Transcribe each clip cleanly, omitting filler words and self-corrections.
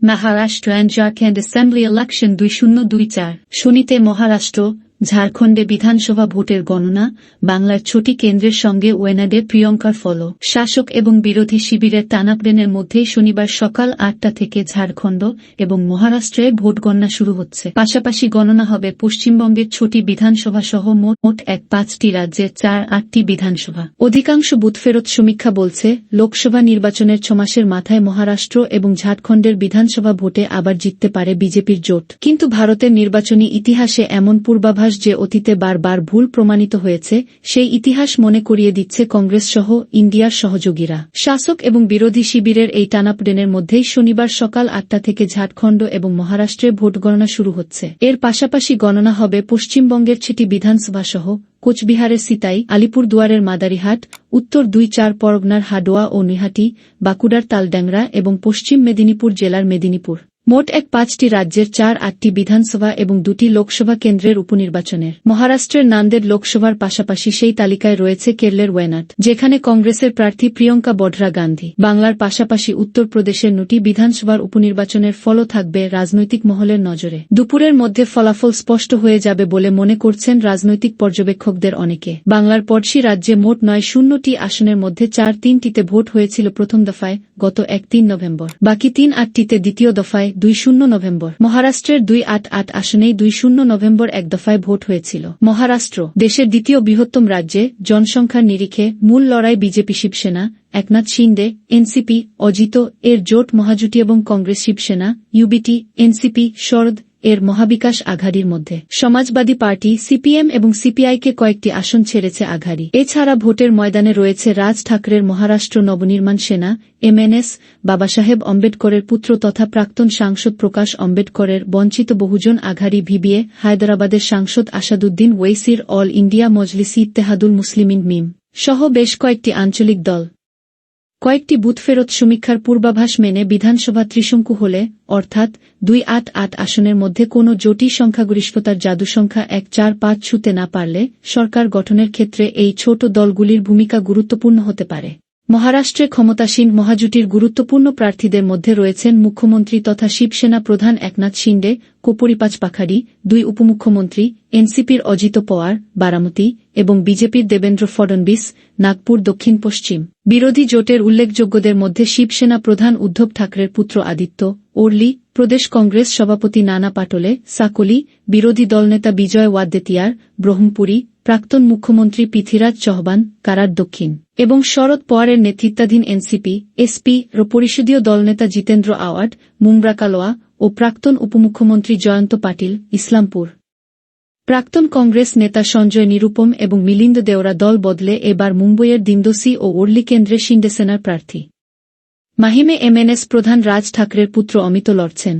Maharashtra and Jharkhand Assembly Election 2024 শনিতে Maharashtra, ঝাড়খণ্ডে বিধানসভা ভোটের গণনা, বাংলার ছটি কেন্দ্রের সঙ্গে ওয়েনাডে প্রিয়ঙ্কার ফলো। শাসক এবং বিরোধী শিবিরের টানাপোড়েনের মধ্যেই শনিবার সকাল ৮টা থেকে ঝাড়খণ্ড এবং মহারাষ্ট্রে ভোট গণনা শুরু হচ্ছে। পাশাপাশি গণনা হবে পশ্চিমবঙ্গের ছটি বিধানসভা সহ মোট ৫টি রাজ্যের ৮টি বিধানসভা। অধিকাংশ বুথফেরত সমীক্ষা বলছে, লোকসভা নির্বাচনের ৬ মাসের মাথায় মহারাষ্ট্র এবং ঝাড়খণ্ডের বিধানসভা ভোটে আবার জিততে পারে বিজেপির জোট। কিন্তু ভারতের নির্বাচনী ইতিহাসে এমন পূর্বাভাস যে অতীতে বারবার ভুল প্রমাণিত হয়েছে, সেই ইতিহাস মনে করিয়ে দিচ্ছে কংগ্রেস সহ ইন্ডিয়ার সহযোগীরা। শাসক এবং বিরোধী শিবিরের এই টানাপোড়েনের মধ্যেই শনিবার সকাল ৮টা থেকে ঝাড়খণ্ড এবং মহারাষ্ট্রে ভোট গণনা শুরু হচ্ছে। এর পাশাপাশি গণনা হবে পশ্চিমবঙ্গের ৬টি বিধানসভা সহ কোচবিহারের সিতাই, আলিপুরদুয়ারের মাদারিহাট, উত্তর ২-৪ পরগনার হাডোয়া ও নৈহাটি, বাঁকুড়ার তালড্যাংরা এবং পশ্চিম মেদিনীপুর জেলার মেদিনীপুর। মোট ৫টি রাজ্যের ৮টি বিধানসভা এবং ২টি লোকসভা কেন্দ্রের উপনির্বাচনের। মহারাষ্ট্রের নান্দেড লোকসভার পাশাপাশি সেই তালিকায় রয়েছে কেরলের ওয়েনাড, যেখানে কংগ্রেসের প্রার্থী প্রিয়ঙ্কা বঢরা গান্ধী। বাংলার পাশাপাশি উত্তরপ্রদেশের ৯টি বিধানসভার উপনির্বাচনের ফলও থাকবে রাজনৈতিক মহলের নজরে। দুপুরের মধ্যে ফলাফল স্পষ্ট হয়ে যাবে বলে মনে করছেন রাজনৈতিক পর্যবেক্ষকদের অনেকে। বাংলার পড়শি রাজ্যে মোট ৯০টি আসনের মধ্যে ৩টিতে ভোট হয়েছিল প্রথম দফায় গত ৩ নভেম্বর, বাকি ৮টিতে দ্বিতীয় দফায় ২ নভেম্বর। মহারাষ্ট্রের ২৮ আসনেই ২ নভেম্বর এক দফায় ভোট হয়েছিল। মহারাষ্ট্র দেশের দ্বিতীয় বৃহত্তম রাজ্যে জনসংখ্যার নিরিখে মূল লড়াই বিজেপি শিবসেনা, একনাথ শিন্ডে, এনসিপি, অজিত এর জোট মহাজুটি এবং কংগ্রেস শিবসেনা, ইউবিটি, এনসিপি, শরদ এর মহাবিকাশ আঘাড়ির মধ্যে। সমাজবাদী পার্টি, সিপিএম এবং সিপিআইকে কয়েকটি আসন ছেড়েছে আঘাড়ি। এছাড়া ভোটের ময়দানে রয়েছে রাজ ঠাকরের মহারাষ্ট্র নবনির্মাণ সেনা, এমএনএস, বাবাসাহেব আম্বেদকরের পুত্র তথা প্রাক্তন সাংসদ প্রকাশ আম্বেদকরের বঞ্চিত বহুজন আঘাড়ি ভিবিএ, হায়দরাবাদের সাংসদ আসাদুদ্দিন ওয়েসির অল ইন্ডিয়া মজলিসি ইত্তেহাদুল মুসলিমিন মিম সহ বেশ কয়েকটি আঞ্চলিক দল। কয়েকটি বুথফেরত সমীক্ষার পূর্বাভাস মেনে বিধানসভা ত্রিশঙ্কু হলে, অর্থাৎ ২৮ আসনের মধ্যে কোনো জোটই সংখ্যাগরিষ্ঠতার জাদুসংখ্যা ১-৪-৫ ছুঁতে না পারলে সরকার গঠনের ক্ষেত্রে এই ছোট দলগুলির ভূমিকা গুরুত্বপূর্ণ হতে পারে। মহারাষ্ট্রে ক্ষমতাসীন মহাজুটির গুরুত্বপূর্ণ প্রার্থীদের মধ্যে রয়েছেন মুখ্যমন্ত্রী তথা শিবসেনা প্রধান একনাথ শিন্ডে, কোপরিপাচ পাখাড়ি, ২ উপমুখ্যমন্ত্রী, এনসিপির অজিত পাওয়ার, বারামতি এবং বিজেপির দেবেন্দ্র ফডনবিস, নাগপুর দক্ষিণ পশ্চিম। বিরোধী জোটের উল্লেখযোগ্যদের মধ্যে শিবসেনা প্রধান উদ্ধব ঠাকরের পুত্র আদিত্য, ওর্লি, প্রদেশ কংগ্রেস সভাপতি নানা পাটোলে, সাকলি, বিরোধী দলনেতা বিজয় ওয়াদ্দেতিয়ার, ব্রহ্মপুরী, প্রাক্তন মুখ্যমন্ত্রী পৃথ্বীরাজ চৌহান, কারার দক্ষিণ এবং শরদ পাওয়ারের নেতৃত্বাধীন এনসিপি, এসপি র পরিষদীয় দলনেতা জিতেন্দ্র আওয়াড, মুমব্রা কালোয়া ও প্রাক্তন উপমুখ্যমন্ত্রী জয়ন্ত পাটিল, ইসলামপুর। প্রাক্তন কংগ্রেস নেতা সঞ্জয় নিরুপম এবং মিলিন্দ দেওরা দল বদলে এবার মুম্বইয়ের দিন্দোসি ও ওর্লি কেন্দ্রে শিন্ডেসেনার প্রার্থী। মাহিমে এমএনএস প্রধান রাজ ঠাকরের পুত্র অমিত লড়ছেন।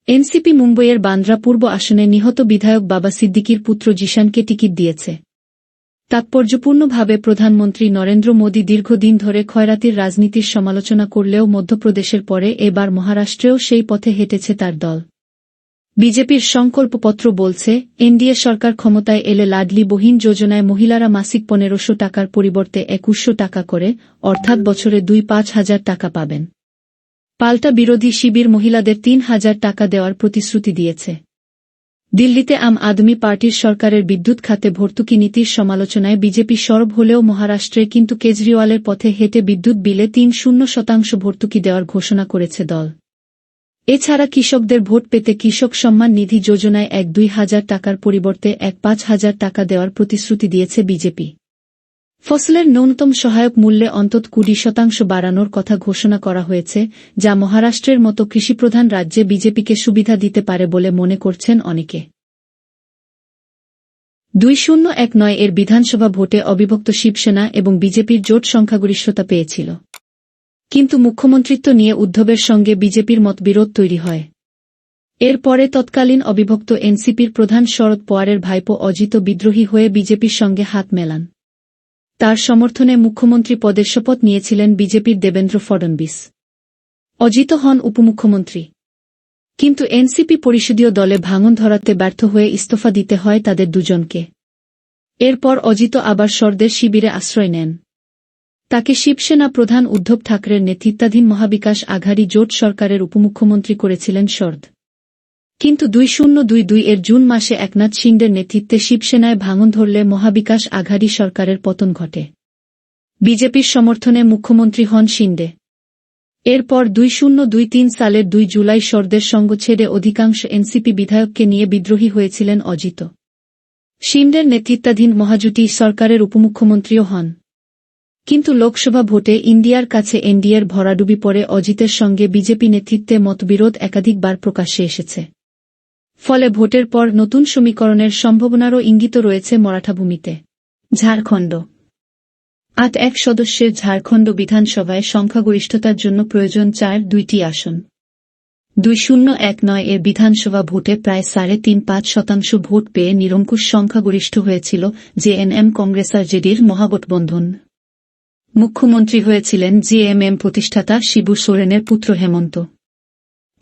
এনসিপি মুম্বইয়ের বান্দ্রা পূর্ব আসনে নিহত বিধায়ক বাবা সিদ্দিকির পুত্র জিশানকে টিকিট দিয়েছে। তাৎপর্যপূর্ণভাবে প্রধানমন্ত্রী নরেন্দ্র মোদী দীর্ঘদিন ধরে খয়রাতির রাজনীতির সমালোচনা করলেও মধ্যপ্রদেশের পরে এবার মহারাষ্ট্রেও সেই পথে হেঁটেছে তার দল। বিজেপির সংকল্পপত্র বলছে, এনডিএ সরকার ক্ষমতায় এলে লাডলি বহিন যোজনায় মহিলারা মাসিক ১৫০০ টাকার পরিবর্তে ২১০০ টাকা করে, অর্থাৎ বছরে ২-৫ হাজার টাকা পাবেন। পাল্টা বিরোধী শিবির মহিলাদের ৩,০০০ টাকা দেওয়ার প্রতিশ্রুতি দিয়েছে। দিল্লিতে আম আদমি পার্টির সরকারের বিদ্যুৎ খাতে ভর্তুকি নীতির সমালোচনায় বিজেপি সরব হলেও মহারাষ্ট্রে কিন্তু কেজরিওয়ালের পথে হেঁটে বিদ্যুৎ বিলে ৩০% ভর্তুকি দেওয়ার ঘোষণা করেছে দল। এছাড়া কৃষকদের ভোট পেতে কৃষক সম্মান নিধি যোজনায় ১-২ হাজার টাকার পরিবর্তে ১-৫ হাজার টাকা দেওয়ার প্রতিশ্রুতি দিয়েছে বিজেপি। ফসলের ন্যূনতম সহায়ক মূল্যে অন্তত ২০% বাড়ানোর কথা ঘোষণা করা হয়েছে, যা মহারাষ্ট্রের মতো কৃষিপ্রধান রাজ্যে বিজেপিকে সুবিধা দিতে পারে বলে মনে করছেন অনেকে। ২০১৯ এর বিধানসভা ভোটে অবিভক্ত শিবসেনা এবং বিজেপির জোট সংখ্যাগরিষ্ঠতা পেয়েছিল। কিন্তু মুখ্যমন্ত্রিত্ব নিয়ে উদ্ধবের সঙ্গে বিজেপির মতবিরোধ তৈরি হয়। এরপরে তৎকালীন অবিভক্ত এনসিপির প্রধান শরদ পাওয়ারের ভাইপো অজিত বিদ্রোহী হয়ে বিজেপির সঙ্গে হাত মেলান। তার সমর্থনে মুখ্যমন্ত্রী পদের শপথ নিয়েছিলেন বিজেপির দেবেন্দ্র ফডনবিস। অজিত হন উপমুখ্যমন্ত্রী। কিন্তু এনসিপি পরিষদীয় দলে ভাঙন ধরাতে ব্যর্থ হয়ে ইস্তফা দিতে হয় তাদের দুজনকে। এরপর অজিত আবার শরদের শিবিরে আশ্রয় নেন। তাকে শিবসেনা প্রধান উদ্ধব ঠাকরের নেতৃত্বাধীন মহাবিকাশ আঘাড়ি জোট সরকারের উপমুখ্যমন্ত্রী করেছিলেন শরদ। কিন্তু 2022 এর জুন মাসে একনাথ শিন্ডের নেতৃত্বে শিবসেনায় ভাঙন ধরলে মহাবিকাশ আঘাড়ি সরকারের পতন ঘটে। বিজেপির সমর্থনে মুখ্যমন্ত্রী হন শিন্ডে। এরপর 2023 সালের 2 জুলাই শরদের সঙ্গ ছেড়ে অধিকাংশ এনসিপি বিধায়ককে নিয়ে বিদ্রোহী হয়েছিলেন অজিত। শিন্ডের নেতৃত্বাধীন মহাজোটী সরকারের উপমুখ্যমন্ত্রীও হন। কিন্তু লোকসভা ভোটে ইন্ডিয়ার কাছে এনডিএর ভরাডুবি পড়ে অজিতের সঙ্গে বিজেপি নেতৃত্বে মতবিরোধ একাধিকবার প্রকাশ্যে এসেছে। ফলে ভোটের পর নতুন সমীকরণের সম্ভাবনারও ইঙ্গিত রয়েছে মরাঠা ভূমিতে। ঝাড়খণ্ড 8 সদস্যের ঝাড়খণ্ড বিধানসভায় সংখ্যাগরিষ্ঠতার জন্য প্রয়োজন 2টি আসন। 2019 এর বিধানসভা ভোটে প্রায় 3.5% ভোট পেয়ে নিরঙ্কুশ সংখ্যাগরিষ্ঠ হয়েছিল জেএমএম কংগ্রেস আর জেডির মহাগঠবন্ধন। মুখ্যমন্ত্রী হয়েছিলেন জেএমএম প্রতিষ্ঠাতা শিবু সোরেনের পুত্র হেমন্ত।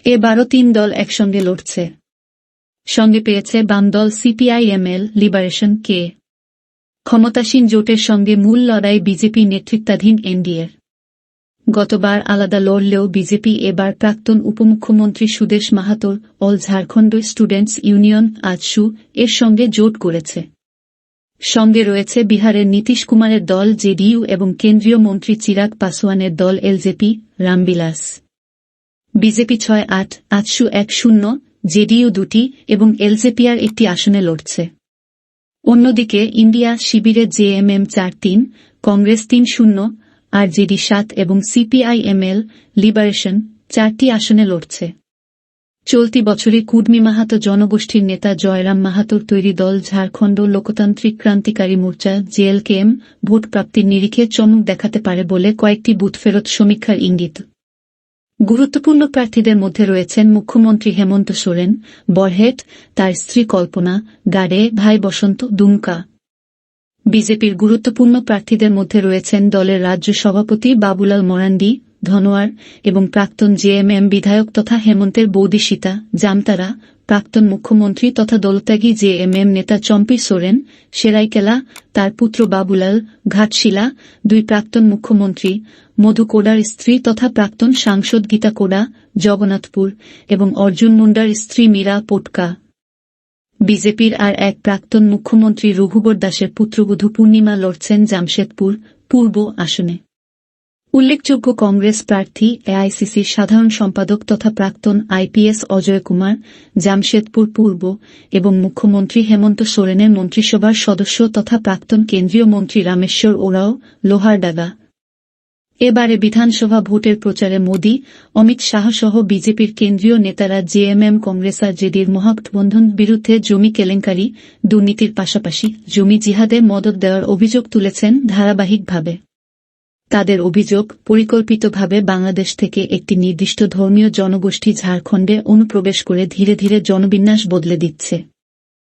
এবারও 3 দল একসঙ্গে লড়ছে। সঙ্গে পেয়েছে বাম দল সিপিআইএমএল লিবারেশন কে। ক্ষমতাসীন জোটের সঙ্গে মূল লড়াই বিজেপি নেতৃত্বাধীন এনডিএর। গতবার আলাদা লড়লেও বিজেপি এবার প্রাক্তন উপমুখ্যমন্ত্রী সুদেশ মাহাতোর all Jharkhand students union AJSU এর সঙ্গে জোট করেছে। সঙ্গে রয়েছে বিহারের নীতিশ কুমারের দল জেডিইউ এবং কেন্দ্রীয় মন্ত্রী চিরাগ পাসওয়ানের দল LJP Ramvilas. BJP 6-8, AJSU 1-0, JDU 2টি এবং এলজেপিআর 1টি আসনে লড়ছে। অন্যদিকে ইন্ডিয়া শিবিরে জেএমএম 4-3, কংগ্রেস 3-0, আরজেডি 7 এবং সিপিআইএমএল লিবারেশন 4টি আসনে লড়ছে। চলতি বছরই কুর্মী মাহাতো জনগোষ্ঠীর নেতা জয়রাম মাহাতোর তৈরি দল ঝাড়খণ্ড লোকতান্ত্রিক ক্রান্তিকারী মোর্চা জেএলকেএম ভোট প্রাপ্তির নিরিখে চমক দেখাতে পারে বলে কয়েকটি বুথ ফেরত সমীক্ষার ইঙ্গিত। গুরুত্বপূর্ণ প্রার্থীদের মধ্যে রয়েছেন মুখ্যমন্ত্রী হেমন্ত সোরেন, বরহেট, তার স্ত্রী কল্পনা, গাড়ে, ভাই বসন্ত দুমকা। বিজেপির গুরুত্বপূর্ণ প্রার্থীদের মধ্যে রয়েছেন দলের রাজ্য সভাপতি বাবুলাল মরান্ডি, ধনোয়ার এবং প্রাক্তন জেএমএম বিধায়ক তথা হেমন্তের বৌদি সীতা জামতারা, প্রাক্তন মুখ্যমন্ত্রী তথা দলত্যাগী জেএমএম নেতা চম্পি সোরেন, সেরাইকেলা, তার পুত্র বাবুলাল, ঘাটশিলা, 2 প্রাক্তন মুখ্যমন্ত্রী, মধু কোডার স্ত্রী তথা প্রাক্তন সাংসদ গীতা কোডা, জগন্নাথপুর এবং অর্জুন মুন্ডার স্ত্রী মীরা পোটকা। বিজেপির আর এক প্রাক্তন মুখ্যমন্ত্রী রঘুবর দাসের পুত্রবধূ পূর্ণিমা লড়ছেন জামশেদপুর পূর্ব আসনে। উল্লেখযোগ্য কংগ্রেস প্রার্থী এআইসিসির সাধারণ সম্পাদক তথা প্রাক্তন আইপিএস অজয় কুমার, জামশেদপুর পূর্ব এবং মুখ্যমন্ত্রী হেমন্ত সোরেনের মন্ত্রিসভার সদস্য তথা প্রাক্তন কেন্দ্রীয় মন্ত্রী রামেশ্বর ওরাও, লোহারডাগা। এবারে বিধানসভা ভোটের প্রচারে মোদি, অমিত শাহ সহ বিজেপির কেন্দ্রীয় নেতারা জেএমএম কংগ্রেস আর জেডির মহাগঠবন্ধন বিরুদ্ধে জমি কেলেঙ্কারি, দুর্নীতির পাশাপাশি জমি জিহাদে মদদ দেওয়ার অভিযোগ তুলেছেন ধারাবাহিকভাবে। তাদের অভিযোগ, পরিকল্পিতভাবে বাংলাদেশ থেকে একটি নির্দিষ্ট ধর্মীয় জনগোষ্ঠী ঝাড়খণ্ডে অনুপ্রবেশ করে ধীরে ধীরে জনবিন্যাস বদলে দিচ্ছে।